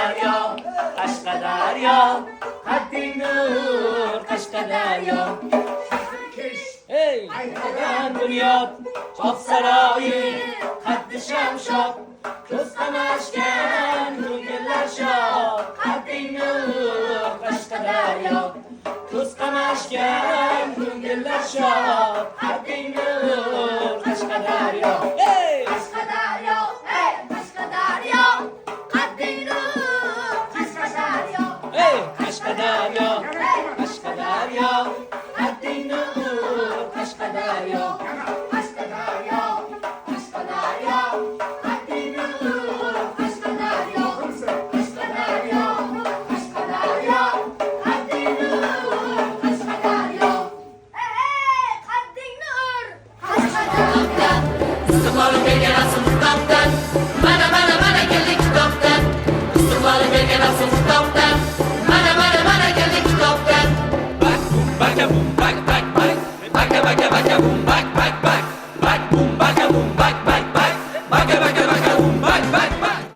Kaşkadaryo, Kaşkadaryo, Haddin nur Kaşkadaryo. Hey, Aydan Bunyod, çok sarayı, Haddi Şamşok, Kızkamaşken, Nurgüller şok, Haddin nur Kaşkadaryo. Kızkamaşken, Nurgüller şok, Haddin nur Kaşkadaryo. Hey! Kaşkadaryo, hey Kaşkadaryo, Haddin nur Kaşkadaryo. Hey, Kaşkadaryo, Kaşkadaryo,